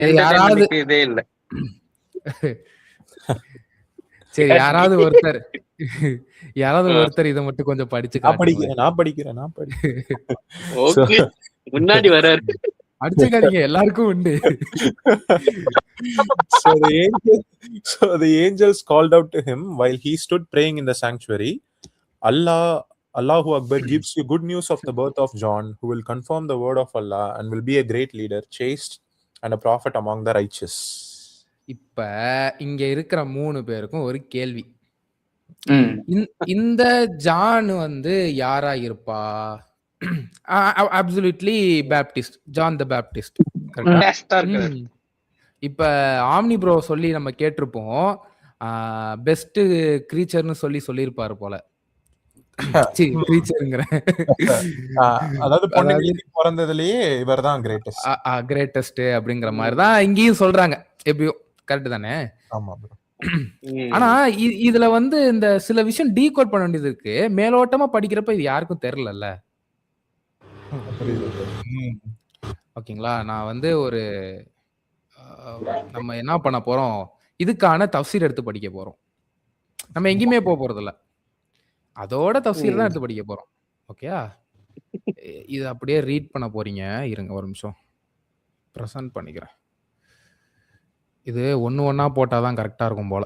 யாராவது என்டர்டைன்மெண்ட்டுக்கு இதே இல்ல. சரி யாராவது ஒருத்தர் இதை மட்டும் கொஞ்சம் படிச்சு நான் படிக்கிறேன். ஓகே, முன்னாடி வராரு. அடிச்சுக்காதீங்க, எல்லாருக்கும் உண்டு. So the angels called out to him while he stood praying in the sanctuary. Allahu Akbar gives you good news of the birth of John, who will confirm the word of Allah and will be a great leader, chaste and a prophet among the righteous. இப்ப இங்க இருக்கிற 3 பேருக்கும் ஒரு கேள்வி. இந்த John வந்து யாரா இருப்பா? Absolutely Baptist, John the Baptist. இப்ப ஆம்னி ப்ரோ சொல்லி நம்ம கேட்டிருப்போம், பெஸ்ட் கிரீச்சர்னு சொல்லியிருப்பாரு போல. அதாவது பிறந்ததுலயே இவர்தான் கிரேட்டஸ்ட் அப்படிங்கிற மாதிரி தான் இங்கேயும் சொல்றாங்க. எப்படியோ கரெக்ட் தானே? ஆமா. ஆனா இதுல வந்து இந்த சில விஷயம் டீகோட் பண்ண வேண்டியது இருக்கு. மேலோட்டமா படிக்கிறப்ப இது யாருக்கும் தெரியல. ஓகேங்களா? நான் வந்து நம்ம என்ன பண்ண போறோம், இதுக்கான தஃப்சீர் எடுத்து படிக்க போறோம். நம்ம எங்கேயுமே போறது இல்ல, அதோட தஃப்சீர் தான் எடுத்து படிக்க போறோம். ஓகேயா? இது அப்படியே ரீட் பண்ண போறீங்க. இருங்க ஒரு நிமிஷம், ப்ரெசென்ட் பண்ணிக்கிறேன். இது ஒண்ணா போட்டாதான் கரெக்டா இருக்கும் போல.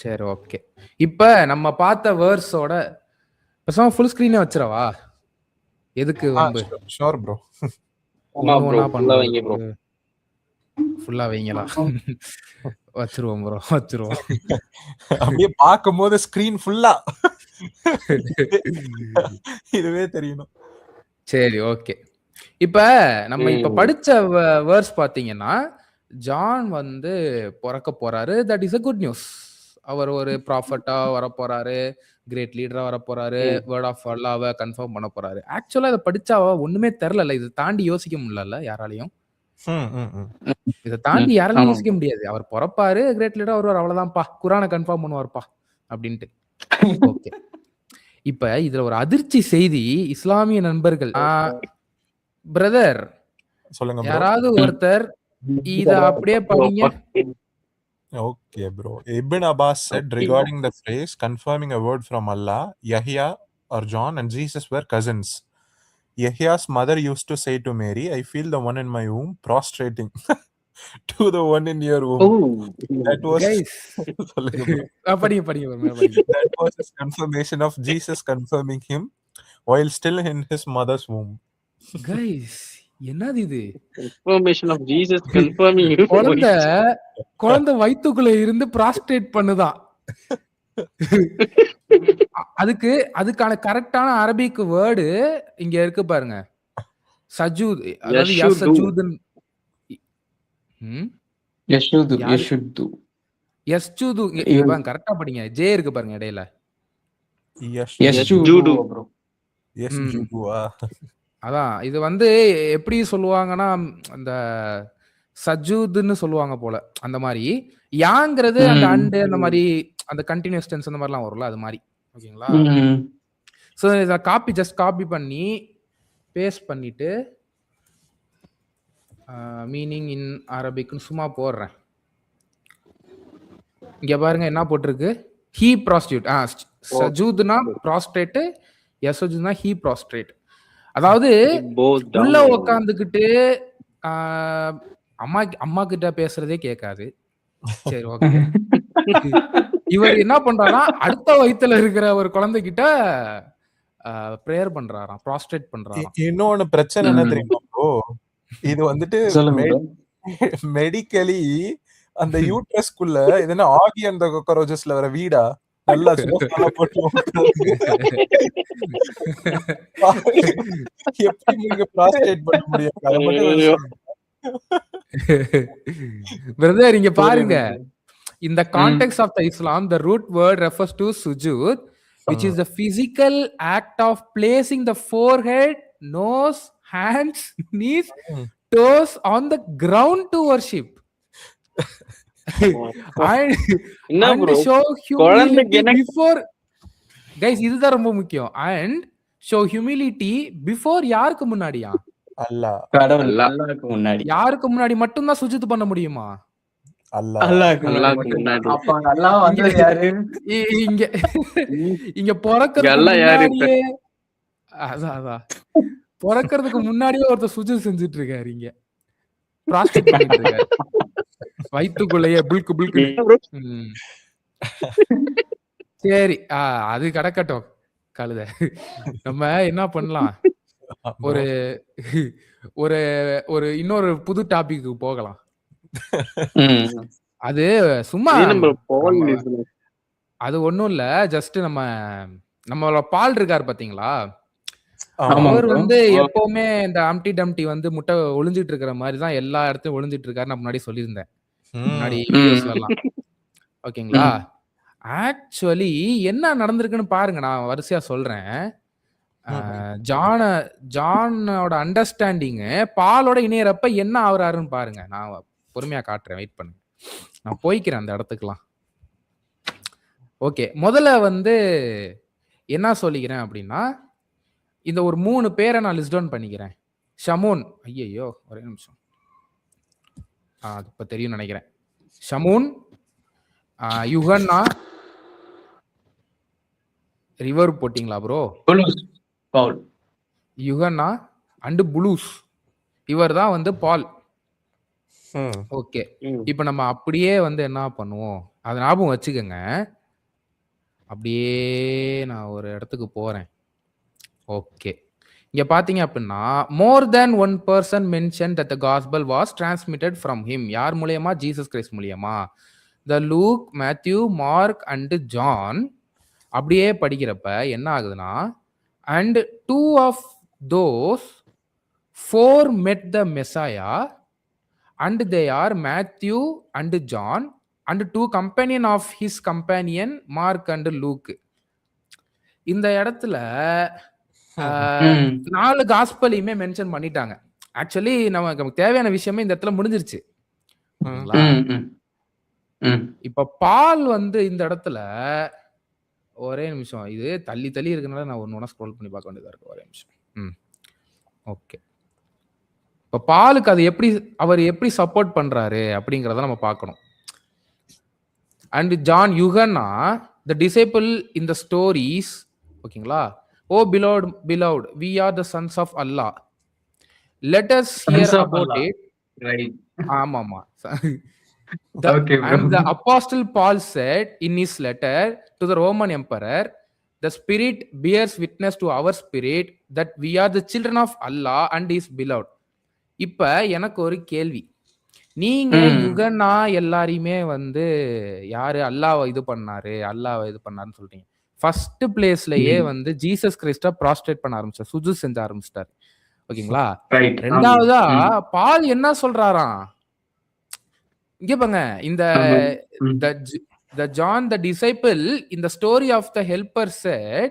சரி, ஓகே. இப்ப நம்ம பார்த்த வேர்ஸோட பேசாம ஃபுல் ஸ்கிரீனே வச்சிரவா? எதுக்கு வம்பு? Sure bro. ஃபுல்லா வைங்களா? வச்சிருவோம் ப்ரோ, வச்சிருவோம். அப்படியே பார்க்கும்போது ஸ்கிரீன் ஃபுல்லா இதுவே தெரியணும். சரி, ஓகே. இப்ப படிச்ச வேர்ஸ் பாத்தீங்கன்னா, ஜான் வந்து பிறக்க போறாரு. That is a good news. அவர் ஒரு ப்ராஃபட்டா வர போறாரு, கிரேட் லீடரா வர போறாரு, வேர்ட் ஆஃப் அல்லாஹ்வை கன்ஃபார்ம் பண்ண போறாரு. ஆக்சுவலா இதை படிச்சா ஒண்ணுமே தெரியல. இது தாண்டி யோசிக்க முடியல யாராலையும். இதை தாண்டி யாராலையும் யோசிக்க முடியாது. அவர் பிறப்பாரு, கிரேட் லீடரா வருவார், அவ்வளவுதான்ப்பா, குரானை கன்ஃபார்ம் பண்ணுவார்ப்பா அப்படின்ட்டு. ஓகே. இப்ப இதுல ஒரு அதிர்ச்சி செய்தி. இஸ்லாமிய நண்பர்கள், பிரதர் சொல்லுங்க, யாராவது ஒருத்தர் இத அப்படியே படிங்க. Okay, bro. Ibn Abbas said regarding the phrase confirming a word from Allah, Yahya or John and Jesus were cousins. Yahya's mother used to say to Mary, I feel the one in my womb prostrating to the one in your womb. That was that was his confirmation of Jesus confirming him while still in his mother's womb. Guys, என்னது இது? Confirmation of Jesus confirming குழந்தை வயித்துக்குள்ள இருந்து prostrate பண்ணுதான். அதுக்கான கரெக்டான Arabic word இங்க இருக்கு பாருங்க, சஜூத். அதாவது யஸ்ஜூதுன் யஸ்ஜூது. கரெக்டா படிங்க. ஜே இருக்கு பாருங்க இடையில. யஸ்ஜூது. அதான் இது வந்து எப்படி சொல்லுவாங்கன்னா, அந்த சஜூதுன்னு சொல்லுவாங்க போல. அந்த மாதிரி யாங்கிறது அந்த அண்டு, அந்த மாதிரி அந்த கண்டினியூஸ் டென்ஸ் அந்த மாதிரிலாம் வரும்ல, அது மாதிரி. ஓகேங்களா? ஸோ இதை ஜஸ்ட் காப்பி பண்ணி பேஸ்ட் பண்ணிட்டு மீனிங் இன் அரபிக்னு சும்மா போடுறேன். இங்க பாருங்க என்ன போட்டிருக்கு, ஹீ ப்ராஸ்டியூட். சஜூத்னா ப்ராஸ்ட்ரேட், யசஜூத்னா ஹீ ப்ராஸ்ட்ரேட். அதாவது உள்ள உக்காந்துக்கிட்டு அம்மா கிட்ட பேசுறதே கேட்காது. சரி, ஓகே. இவர் என்ன பண்றாரா, அடுத்த வயித்துல இருக்கிற ஒரு குழந்தைகிட்ட பிரேயர் பண்றாராம், ப்ராஸ்ட்ரேட் பண்றாராம். இன்னொன்னு பிரச்சனை என்ன தெரியுமா ப்ரோ, இது வந்துட்டு மெடிக்கலி அந்த யூட்ரஸ்குள்ள இதுனா ஆகி அந்த கொக்கரோஜஸ்ல வர வீடா நல்லா போட்டு எப்படி நீங்க ப்ராஸ்ட்ரேட் பண்ண முடியும்? அத மட்டும் பிரதர் இங்க பாருங்க, in the context of the Islam, the root word refers to sujud, which is the physical act of placing the forehead, nose, hands, knees, toes on the ground to worship. and show humility before. Guys, இதுதான் ரொம்ப முக்கியம். and show humility before யாருக்கு முன்னாடியா? அல்லாஹ். கடவுள் அல்லாஹ். அல்லாஹ்க்கு முன்னாடி. யாருக்கு முன்னாடி மட்டும்தான் சுஜூத் பண்ண முடியுமா? அல்லாஹ். அல்லாஹ்க்கு முன்னாடி அல்லாஹ்க்கு மட்டும்தான். முன்னாடி. அப்ப அங்க அல்லாஹ் வந்தது யாரு? இங்க ம். இங்க பொறக்கறதுக்கு அல்லாஹ் யாரு இப்ப? முன்னாடியே அதான் பொறக்கறதுக்கு முன்னாடியே ஒருத்தர் சுஜூத் செஞ்சுட்டு இருக்காரு இங்க. ப்ராஸ்டிட் பண்ணிட்டு இருக்காரு. வயித்துக்குள்ளேயே புல்கு புல்குன்னு. என்ன bro? ம். சரி. அது கடக்கட்டும் கழுத. நம்ம என்ன பண்ணலாம்? ஒரு ஒரு ஒரு இன்னொரு புது டாபிக்கு போகலாம். ம். அது சும்மா இது நம்ம பால் நம்ம business. அது ஒண்ணும் இல்ல. ஜஸ்ட் நம்மளோட பால் இருக்காரு பாத்தீங்களா? ஆமா. அவர் bro. வந்து எப்பவுமே இந்த அம்டி டம்டி வந்து முட்டை ஒளிஞ்சிட்டு இருக்கிற மாதிரி தான் எல்லா இடத்துலயும் ஒளிஞ்சிட்டு இருக்காரு. நான் முன்னாடி சொல்லியிருந்தேன். முன்னாடி வீடியோஸ்ல எல்லாம். ஓகேங்களா? ஆக்சுவலி என்ன நடந்திருக்குன்னு பாருங்க. நான் வரிசையா சொல்றேன். ஜானோட அண்டர்ஸ்டாண்டிங் பாலோட இணையறப்ப என்ன ஆகுறாருன்னு பாருங்க. நான் பொறுமையா காட்டுறேன். வெயிட் பண்ணுங்க. நான் போய்க்கிறேன் அந்த இடத்துக்குலாம். ஓகே. முதல்ல வந்து என்ன சொல்லிக்கிறேன் அப்படின்னா, இந்த ஒரு 3 பேரை நான் லிஸ்ட் டவுன் பண்ணிக்கிறேன். ஷமூன். ஐயையோ! ஒரே நிமிஷம். அது இப்ப தெரியும்னு நினைக்கிறேன். ஷமூன், யுகன்னா, ரிவர் போட்டிங்களா ப்ரோ? புலூஸ் பவுல். யுகன்னா அண்ட் புளூஸ். இவர் தான் வந்து பால். ஓகே. இப்போ நம்ம அப்படியே வந்து என்ன பண்ணுவோம்? அதை ஞாபகம் வச்சுக்கோங்க. அப்படியே நான் ஒரு இடத்துக்கு போறேன். ஓகே. இங்க பாத்தீங்க அப்படின்னா more than one person mention that the gospel was transmitted from him. யார் மூலியமா? ஜீசஸ் கிரைஸ்ட் மூலியமா. The Luke, Matthew, Mark and John. அப்படியே படிக்கிறப்ப என்ன ஆகுதுன்னா, and 2 of those 4 met the Messiah and they are Matthew and John and 2 companion of his companion Mark and Luke. இந்த இடத்துல 4 காஸ்பலையுமே mention பண்ணிட்டாங்க. ஆக்சுவலி நமக்கு தேவையான விஷயமே இந்த இடத்துல முடிஞ்சிருச்சு. இப்ப பால் வந்து இந்த இடத்துல ஒரே நிமிஷம். இது தள்ளி தள்ளி இருக்கனால நான் ஒன்னு ஸ்க்ரோல் பண்ணி பார்க்க வேண்டியதா இருக்கு. ஒரே நிமிஷம். ஓகே. இப்ப பாலுக்கு அது அவர் எப்படி சப்போர்ட் பண்றாரு அப்படிங்கறத நம்ம பார்க்கணும். அண்ட் ஜான் யுகன்னா the disciple in the stories. ஓகேங்களா? ஓ beloved, we are the sons of Allah. Let us hear about it. Right. ஆமாமா. Okay, bro. And the apostle Paul said in his letter to the Roman emperor, the spirit bears witness to our spirit that we are the children of Allah and his beloved. இப்ப எனக்கு ஒரு கேள்வி. நீங்க யுகன்னா எல்லாரையுமே வந்து யாரு அல்லாஹ்வை இது பண்ணாருன்னு சொல்றீங்க. ஃபர்ஸ்ட் பிளேஸ்லயே வந்து ஜீசஸ் கிறிஸ்ட ப்ராஸ்ட்ரேட் பண்ண ஆரம்பிச்சார். சுஜூத் செஞ்ச ஆரம்பிச்சிட்டாரு. ஓகேங்களா? ரெண்டாவதா பால் என்ன சொல்றாராம்? இங்க பாங்க. இந்த the John the disciple in the story of the helper said,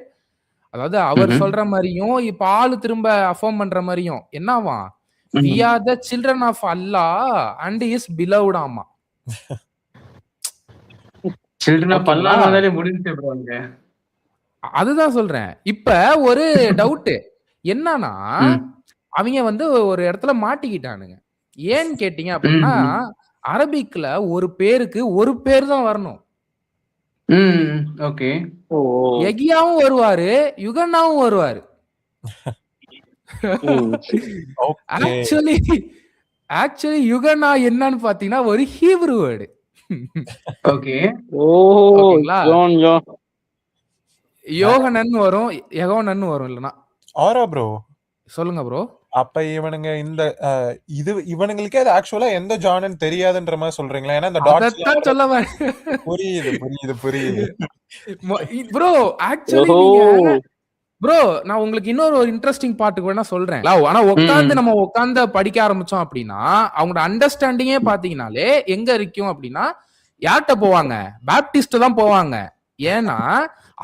அதாவது அவர் சொல்ற மாதிரியும் பால் திரும்ப அஃபர்ம் பண்ற மாதிரியும் என்னவா? we are the children of Allah and his beloved. ஆமா. children of Allah வந்தாலே முடிஞ்சே bro அங்க. அதுதான் சொல்றேன். இப்ப ஒரு டவுட் என்னன்னா, அவங்க வந்து ஒரு இடத்துல மாட்டிக்கிட்டானுங்க. ஏன்னு கேட்டீங்க அப்படின்னா, அரபிக்ல ஒரு பேருக்கு ஒரு பேர் தான் வரணும். ஓகே. யகியாவும் வருவாரு, யுகன்னாவும் வருவாரு. ஆக்சுவலி யுகன்னா என்னன்னு பாத்தீங்கன்னா ஒரு ஹீப்ரு வேர்டு. ஓகே. யோகனன் வரும், யகோனன் வரும். இல்லனா ஆரா ப்ரோ சொல்லுங்க ப்ரோ. அப்ப இவனுங்க இந்த இவனுங்களுக்கே அது ஆக்சுவலா எந்த ஜான்னு தெரியாதுன்ற மாதிரி சொல்றீங்களா? ஏன்னா இந்த டாட்ஸ் சொல்ல புரியுது ப்ரோ. ஆக்சுவலி ப்ரோ நான் உங்களுக்கு இன்னொரு ஒரு இன்ட்ரெஸ்டிங் பார்ட்டுக்கு வேணா சொல்றேன். ஆனா நம்ம உட்காந்து படிக்க ஆரம்பிச்சோம் அப்படின்னா அவங்களோட அண்டர்ஸ்டாண்டிங்கே பாத்தீங்கன்னாலே எங்க இருக்கும் அப்படின்னா யார்கிட்ட போவாங்க? பேப்டிஸ்ட் தான் போவாங்க. ஏன்னா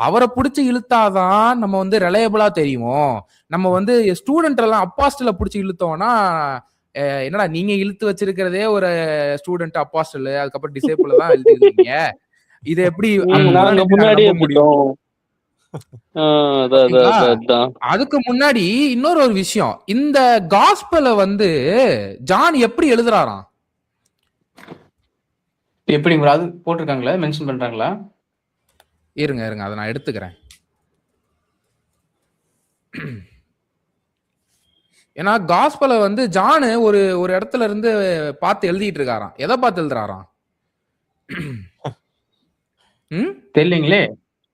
அவரை பிடிச்சி இழுத்தாதான் நம்ம வந்து ரிலையபிளா தெரியும். நம்ம வந்து ஸ்டூடெண்ட் எல்லாம் அப்பாஸ்டல பிடிச்சி இழுத்தோம்னா என்னடா நீங்க இழுத்து வச்சிருக்கிறதே ஒரு ஸ்டூடெண்ட் அப்பாஸ்டல், அதுக்கப்புறம் டிசேபிள் தான் எழுதிருக்கீங்க. இது எப்படி முன்னாடியே முடியும்? அதான் ஓகேங்களா? அதான் அதான் அதுக்கு முன்னாடி இன்னொரு ஒரு விஷயம், இந்த காஸ்பலை வந்து ஜான் எப்படி எழுதுறாராம்? எப்படி bro? அது போட்டிருக்காங்களா, மென்ஷன் பண்றாங்களா? இருங்க இருங்க, அதை நான் எடுத்துக்கிறேன். ஏன்னா காஸ்பலை வந்து ஜானு ஒரு ஒரு இடத்துல இருந்து பார்த்து எழுதிட்டு இருக்காராம். எதை பார்த்து எழுதுறாராம்? ம் தெரியலீங்களே,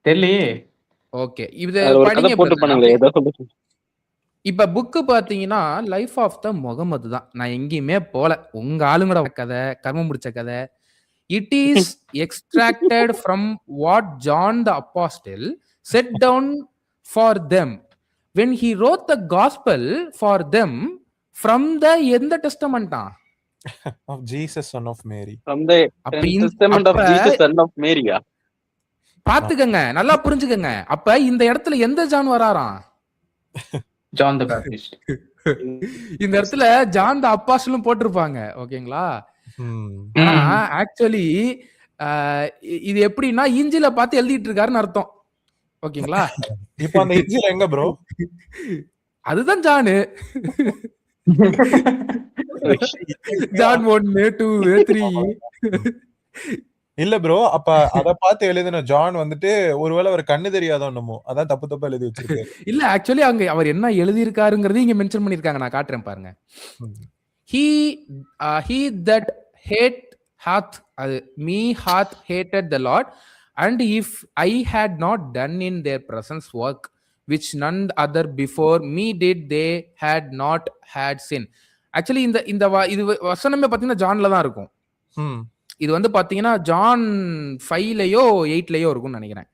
தெரியலையே. ஓகே, இது அதுல ஒரு கதை படிங்க போட்டு brother. பண்ணுங்களே, ஏதோ சொல்லுங்க. இப்ப புக்கு பாத்தீங்கன்னா லைஃப் ஆஃப் த முகமது தான். நான் எங்கேயுமே போல, உங்க ஆளுங்கட கதை, கர்மம் முடிச்ச கதை. It is extracted from what John the apostle set down for them when he wrote the gospel for them from the எந்த டெஸ்டமெண்டா? Of Jesus, son of Mary. From the அப்ப testament of Jesus, son of Mary. பாத்துக்கங்க, நல்லா புரிஞ்சுக்கங்க. அப்ப இந்த இடத்துல எந்த John வராராம்? John the Baptist. இந்த இடத்துல ஜான் த அப்பாஸ்டலும் போட்டிருப்பாங்க. ஓகேங்களா? Hmm. ஆனா ஆக்சுவலி இது எப்படின்னா இஞ்சில பார்த்து எழுதிட்டு இருக்காருன்னு அர்த்தம். ஓகேங்களா? இப்போ அந்த இஞ்சில எங்க ப்ரோ? அதுதான் ஜானு. ஜான் 1 2 3. இல்ல ப்ரோ, அப்ப அத பார்த்து எழுதின ஜான் வந்துட்டு ஒருவேளை அவர் கண்ணு தெரியாதோ என்னமோ, அதான் தப்பு தப்பா எழுதி வச்சிருக்காரு. இல்ல ஆக்சுவலி அங்க அவர் என்ன எழுதி இருக்காருங்கிறது இங்க மென்ஷன் பண்ணிருக்காங்க. நான் காட்டுறேன் பாருங்க. he that hate hath me hath hated the Lord, and if I had not done in their presence work which none other before me did, they had not had sin. Actually இந்த இது வசனமே பாத்தீங்கன்னா ஜான்ல தான் இருக்கும். இது வந்து பாத்தீங்கன்னா John 5லயோ 8லயோ இருக்கும்னு நினைக்கிறேன்.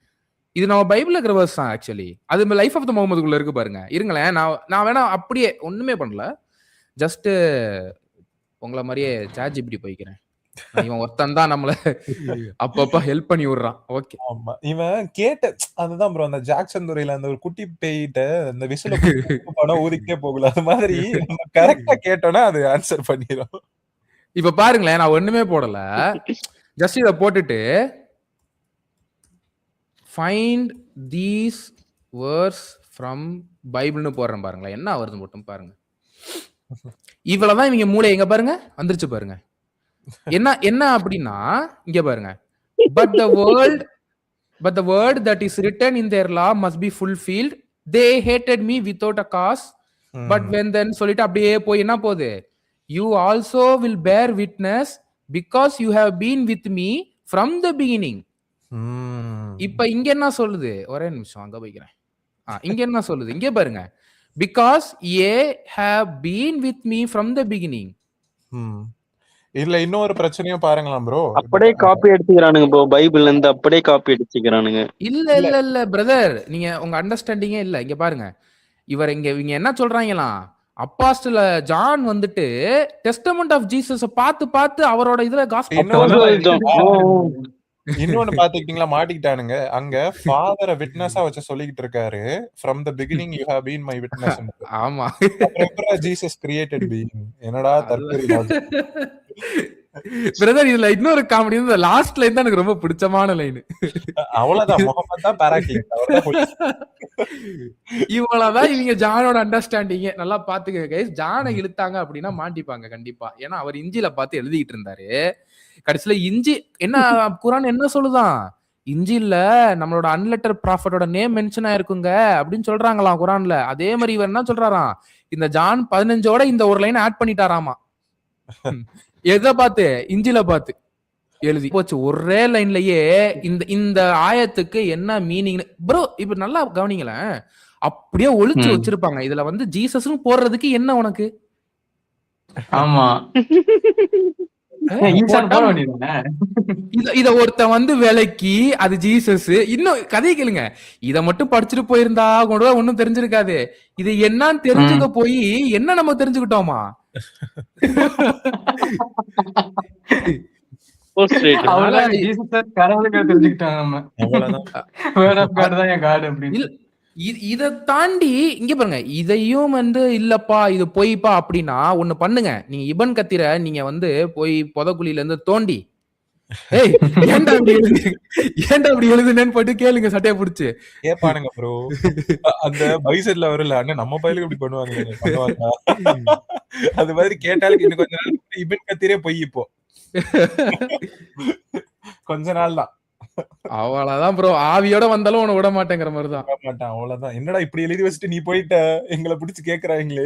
இது நம்ம பைபிள்ல இருக்கிற வேர்ஸ் தான் ஆக்சுவலி. அது லைஃப் ஆஃப் த முகமதுக்குள்ள இருக்கு பாருங்க. இருங்களேன், நான் வேணா அப்படியே ஒண்ணுமே பண்ணல, ஜஸ்ட் உங்களை மாதிரியே சாட் ஜிபிடி போய்க்கிறேன். இவன் ஒருத்தன் தான் நம்மள அப்பப்ப ஹெல்ப் பண்ணி விடுறான். ஓகே, ஆமா, இவன் கேட்ட அதுதான் ப்ரோ, அந்த ஜாக்சன் துறையில அந்த ஒரு குட்டி பேயிட்ட அந்த விசில படம் ஊதிக்கே போகல, அது மாதிரி கரெக்டா கேட்டோம்னா அது ஆன்சர் பண்ணிடும். இப்ப பாருங்களேன், நான் ஒண்ணுமே போடல, ஜஸ்ட் இத போட்டுட்டு ஃபைண்ட் தீஸ் வேர்ஸ் ஃப்ரம் பைபிள்னு போடுறேன் பாருங்களேன், என்ன வருது மட்டும் பாருங்க. இவ்வளவுதான் இவங்க மூளை. எங்க பாருங்க வந்துருச்சு பாருங்க. என்ன அப்படின்னா இங்க பாருங்க, but the word that is written in their law must be fulfilled, they hated me without a cause, but when then சொல்லிட்டு அப்படியே போய் என்ன போகுது, you also will bear witness because you have been with me from the beginning. இப்ப இங்க என்ன சொல்லுது, ஒரே நிமிஷம் அங்க போய்க்கிறேன். இங்க என்ன சொல்லுது, இங்க பாருங்க, because ye have been with me from the beginning. இதுல இன்னொரு பிரச்சனையும் பாருங்களாம் ப்ரோ, அப்படியே காப்பி எடுத்துக்கிறானுங்க ப்ரோ, பைபிள்ல இருந்து அப்படியே காப்பி எடுத்துக்கிறானுங்க. இல்ல பிரதர், நீங்க உங்க அண்டர்ஸ்டாண்டிங்கே இல்ல. இங்க பாருங்க, இவங்க என்ன சொல்றாங்களாம், அப்போஸ்தல ஜான் வந்துட்டு டெஸ்டமெண்ட் ஆஃப் ஜீசஸ் பார்த்து அவரோட இதுல இன்னொன்னு பாத்துக்கிட்டீங்களா, மாட்டிக்கிட்டானுங்க. அங்க ஃபாதரை விட்னஸா வச்சு சொல்லிக்கிட்டு இருக்காரு, from the beginning you have been my witness. ஆமா, அப்புறம் ஜீசஸ் கிரியேட்டட் பீயிங். என்னடா தற்கொலை பிரதர். இதுல இன்னொரு காமெடி, இந்த லாஸ்ட் லைன் தான் எனக்கு ரொம்ப பிடிச்சமான லைன். அவ்வளவுதான், முகமது தான் பாராக்கிங். இவ்வளவுதான் இவங்க ஜானோட அண்டர்ஸ்டாண்டிங். நல்லா பாத்துக்க கைஸ், ஜானை இழுத்தாங்க அப்படின்னா மாட்டிப்பாங்க கண்டிப்பா. ஏன்னா அவர் இஞ்சில பார்த்து எழுதிட்டு இருந்தாரு. கடைசியில இஞ்சி என்ன, குரான் என்ன சொல்லுதான், இஞ்சில நம்மளோட அன்லெட்டர் ப்ராஃபட்டோட நேம் மென்ஷன் ஆயிருக்குங்க அப்படின்னு சொல்றாங்களாம் குரான்ல. அதே மாதிரி இவர் என்ன சொல்றாராம், இந்த ஜான் 15ஓட இந்த ஒரு லைன் ஆட் பண்ணிட்டாராமா. எதை பார்த்து, இஞ்சில பார்த்து எழுதி போச்சு ஒரே லைன்லயே. இந்த ஆயத்துக்கு என்ன மீனிங் ப்ரோ, இப்ப நல்லா கவனிங்களேன், அப்படியே ஒளிச்சு வச்சிருப்பாங்க. இதுல வந்து ஜீசஸ்னு போடுறதுக்கு என்ன உனக்கு? ஆமா, இத ஒருத்தன் வந்து விலைக்கு அது ஜீசஸ். இன்னும் கதையை கேளுங்க, இத மட்டும் படிச்சுட்டு போயிருந்தா கூட ஒண்ணும் தெரிஞ்சிருக்காது. இது என்னன்னு தெரிஞ்சுக்க போய் என்ன நம்ம தெரிஞ்சுக்கிட்டோமா? இத தாண்டி இங்க பாருங்க, இதையும் வந்து இல்லப்பா இது பொய்ப்பா அப்படின்னா ஒண்ணு பண்ணுங்க, நீங்க இபன் கத்தீர நீங்க வந்து போய் புதக்குழியில இருந்து தோண்டி ஏய் ஏன்டா அப்படி எழுது ஏன்டா அப்படி எழுதுனேன்னு போட்டு கேளுங்க சட்டையை புடிச்சு. கேட்பானுங்க ப்ரோ. அந்த பைசெட்ல வரும்ல, அண்ணன் நம்ம பையலுக்கு இப்படி பண்ணுவாங்க பண்ணுவாங்க. அது மாதிரி கேட்டாலும் இன்னும் கொஞ்ச நாள் இபின் கத்திரே போய் இப்போ கொஞ்ச நாள் தான் அவ்வளவுதான் ப்ரோ. ஆவியோட வந்தாலும் உன்னை விட மாட்டேங்கிற மாதிரிதான். மாட்டான். அவ்வளவுதான். என்னடா இப்படி எழுதி வச்சுட்டு நீ போயிட்ட எங்களை பிடிச்சு கேக்குறாங்களே.